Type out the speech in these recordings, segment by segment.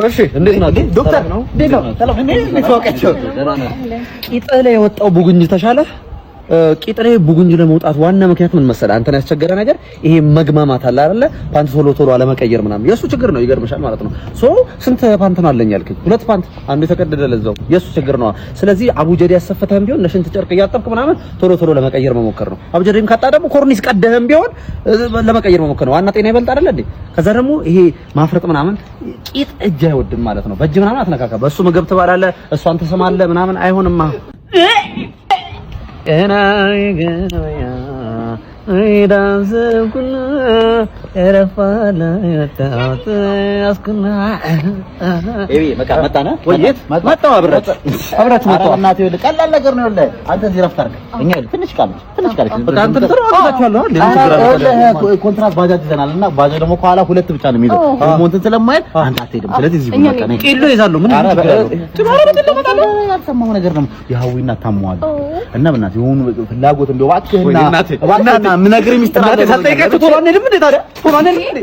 እሺ እንዴት ናችሁ ዶክተር? እንዴት ነው? ሰላም እንዴት ተወቀቸው? ቂጥህ ላይ የወጣው ቡግንጅ ተሻለ? ቂጥ ላይ ቡግንጅ ለመውጣት ዋና ምክንያት ምን መሰለህ? አንተን ያስቸገረ ነገር ይሄ መግማማት አለ አይደለ? ፓንት ቶሎ አለመቀየር ምናምን የሱ ችግር ነው። ይገርምሻል ማለት ነው። ስንት ፓንት ነው አለኝ ያልከኝ? 2 ፓንት፣ አንዱ የተቀደደ ለዛው የሱ ችግር ነው። ስለዚህ አቡጀዴ ያሰፈተህም ቢሆን ለሽንት ጨርቅ እያጠብክ ምናምን ቶሎ ለመቀየር መሞከር ነው። አቡጀዴም ካጣ ደግሞ ኮርኒስ ቀደህም ቢሆን ለመቀየር መሞከር ነው። ዋና ጤና ይበልጥ አይደለ እንዴ? ከዛ ደግሞ ይሄ ማፍረጥ ምናምን ቂጥ እጅ አይወድም ማለት ነው። በእጅ ምናምን አትነካካ። በሱ ምግብ ትባላለህ፣ እሷን ትስማለህ ምናምን አይሆንማ። ቀላል ነገር ነው። አንተ እዚህ ረፍት አድርገህ እኛ ትንሽ ቃለች ኮንትራት ባጃጅ ይዘናል እና ባጃጅ ደግሞ ከኋላ 2 ብቻ ነው የሚይዘው ሞንትን ስለማይል አንተ አትሄድም። ስለዚህ እዚህ በቃ ነው ቂሎ ይዛሉ። ምን ያልሰማው ነገር ነው ያውይና ታሟል እና በእናትህ የሆኑ ፍላጎት እንደው እባክህና ምን ነገር ሚስጥር አለ ታጠይቀህ ቶሎ አንሄድም እንዴ? ታዲያ ቶሎ አንሄድም እንዴ?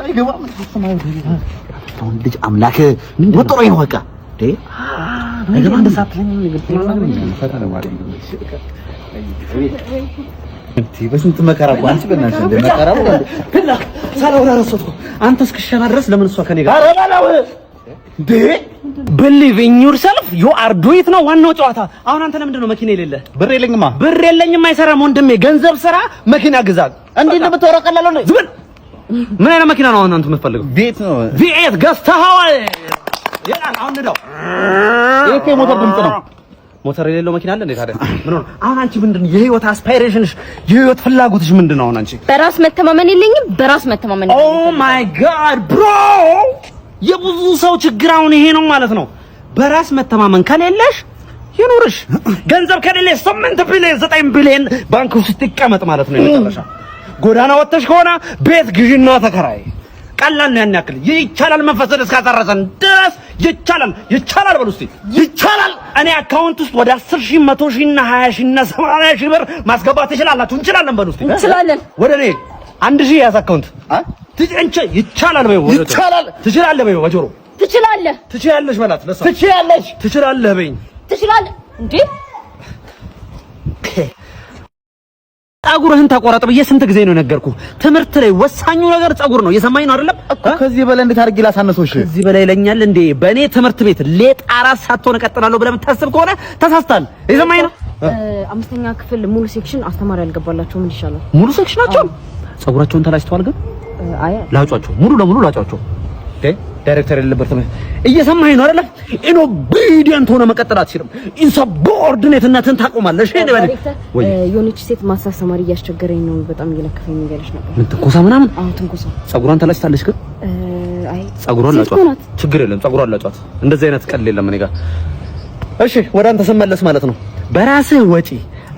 አይገባም። ልጅ አምላክ ወጥሮ ነው በቃ እንዴ አይገባም። እንደሳትለኝ በስንት መከራ አንቺ በእናትሽ እንደ መከራ ብላ ሳላውራ ረሰጥኩ። አንተ እስክሸና ድረስ ለምን እሷ ከኔ ጋር አረባላው እንዴ? believe in yourself you are do it ነው ዋናው ጨዋታ። አሁን አንተ ለምንድን ነው መኪና የሌለ? ብር የለኝም አይሰራም ወንድሜ። ገንዘብ ስራ፣ መኪና ግዛ። እንዴ እንደምትወራው ቀላል ነው። ዝም ምን አይነት መኪና ነው አሁን አንተ የምትፈልገው? ቤት ነው V8 ገዝተኸዋል? ይላል አሁን ነው ይሄ ሞተር ድምጽ ነው። ሞተር የሌለው መኪና አለ እንዴ ታዲያ? ምን ነው አሁን አንቺ ምንድነው የህይወት አስፓይሬሽንሽ የህይወት ፍላጎትሽ ምንድነው? አሁን አንቺ በራስ መተማመን የለኝም። በራስ መተማመን ኦ ማይ ጋድ ብሮ የብዙ ሰው ችግር አሁን ይሄ ነው ማለት ነው። በራስ መተማመን ከሌለሽ ይኑርሽ። ገንዘብ ከሌለሽ 8 ቢሊዮን 9 ቢሊዮን ባንክ ውስጥ ይቀመጥ ማለት ነው። የመጨረሻ ጎዳና ወጥተሽ ከሆነ ቤት ግዢና ተከራይ። ቀላል ነው ያን ያክል ይቻላል። መንፈስን እስካታረሰን ድረስ ይቻላል በሉ እስቲ ይቻላል። እኔ አካውንት ውስጥ ወደ 10 ሺህ 100 ሺህ እና 20 ሺህ እና 80 ሺህ ብር ማስገባት ትችላላችሁ። እንችላለን በሉ እስቲ እንችላለን። ወደ እኔ 1000 ያዝ አካውንት ይቻላል በይው። ይቻላል ትችላለህ በይው። ወጆሮ ትችላለሽ በላት። ለሳ ትችላለህ በይኝ። ትችላለህ እንዴ? ጸጉርህን ተቆረጥ ብዬ ስንት ጊዜ ነው ነገርኩህ? ትምህርት ላይ ወሳኙ ነገር ጸጉር ነው። የሰማኝ ነው አይደለም? ከዚህ በላይ እንዴት አድርጌ ላሳነሰው? እሺ ከዚህ በላይ ይለኛል እንዴ? በእኔ ትምህርት ቤት ሌጥ 4 ሳትሆን እቀጥላለሁ ብለህ የምታስብ ከሆነ ተሳስታል። የሰማኝ ነው። 5ኛ ክፍል ሙሉ ሴክሽን አስተማሪ ያልገባላቸው ምን ይሻላል? ሙሉ ሴክሽናቸው ጸጉራቸውን ተላጭተዋል ግን ላጫቸው ሙሉ ለሙሉ ላጫቸው። ዳይሬክተር የሌለበት ነው። እየሰማኸኝ ነው አይደል? ኢንኦቢዲየንት ሆነ መቀጠል አትችልም። ኢንሰቦርዲኔትነትን ታቆማለሽ። እኔ በል ወይ የሆነች ሴት ማሳሰማሪ እያስቸገረኝ ነው። በጣም እየለከፈኝ እያለች ነበር። ምን ትንኮሳ ምናምን? አዎ ትንኮሳ። ጸጉሯን ተላጭታለች ግን አይ ጸጉሯን ላጫት። ችግር የለም ጸጉሯን ላጫት። እንደዚህ አይነት ቀል የለም እኔ ጋር። እሺ ወደ አንተ ስመለስ ማለት ነው በራስህ ወጪ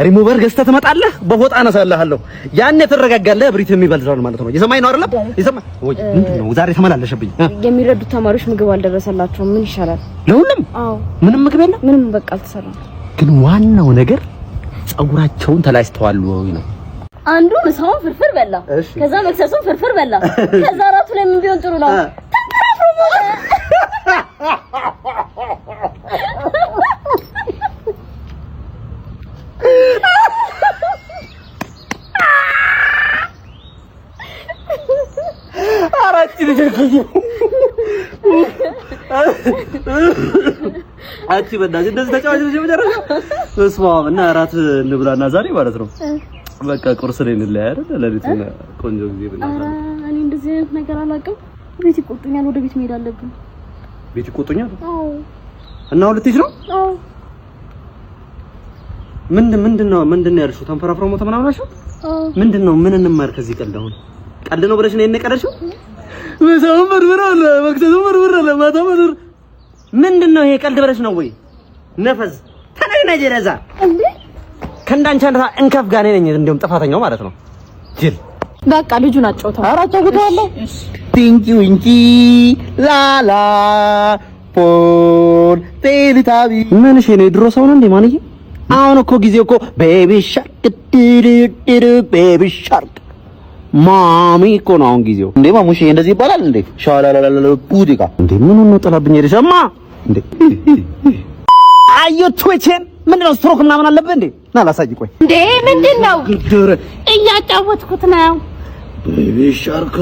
ሪሙቨር ገዝተህ ትመጣለህ። በፎጣ አነሳልሃለሁ። ያኔ ትረጋጋለህ። ብሪት የሚበልዛል ማለት ነው። የሰማኝ ነው አይደል? የሰማኝ ወይ ምንድነው ዛሬ ተመላለሸብኝ። የሚረዱት ተማሪዎች ምግብ አልደረሰላቸውም። ምን ይሻላል? ለሁሉም? አዎ ምንም ምግብ የለም። ምንም በቃ አልተሰራም። ግን ዋናው ነገር ጸጉራቸውን ተላጭተዋል ወይ ነው። አንዱ ምሳውን ፍርፍር በላ፣ ከዛ መክሰሱን ፍርፍር በላ፣ ከዛ ራቱ ላይ ምን ቢሆን ጥሩ ነው? አንቺ በእናትሽ እንደዚህ ተጫዋች መጨረሻ ተስማም እና እራት እንብላና ዛሬ ማለት ነው በቃ ቁርስ ላይ እንለያ አይደል? ለሊቱና ቆንጆ ጊዜ ብናሳ። እኔ እንደዚህ አይነት ነገር አላውቅም። ቤት ይቆጡኛል። ወደ ቤት መሄድ አለብኝ። ቤት ይቆጡኛል? አዎ። እና ሁለትሽ ነው? አዎ። ምንድነው ያልሽው? ተንፈራፍረው ሞተ ምናምን አልሽው? አዎ። ምንድነው? ምን እንማር ከዚህ ቀልድ? አሁን ቀልድ ነው ብለሽ ነው የነቀለሽው? ምሳውን በርበራለ፣ መክሰሱን በርበራለ፣ ማታ በርበራ። ምንድነው ይሄ? ቀልድ ብለሽ ነው ወይ? ነፈዝ ተነግነ ጀረዛ እንዴ? ከእንዳንቺ አንተ እንከፍ ጋር ነኝ እንደውም ጥፋተኛው ማለት ነው። ጅል በቃ ልጁን አጫውተው። ኧረ አጫውተዋለሁ። ቲንኪው እንጂ ላላ ፖል ቴሊታቢ ምን እሺ ነው ድሮ ሰው ነው እንዴ ማንዬ? አሁን እኮ ጊዜው እኮ ቤቢ ሻርክ ቤቢ ሻርክ ማሚ እኮ ነው አሁን ጊዜው። እንዴ ማሙሽ እንደዚህ ይባላል እንዴ? ሻላላላላ ፑዲካ እንዴ ምን ነው ጥላብኝ ሄደሽማ እንዴ? አዩ ትዌችን ምንድነው ስትሮክ ምናምን አለብህ እንዴ? ና ላሳይ። ቆይ እንዴ ምንድነው? እያጫወትኩት ነው። ቤቢ ሻርክ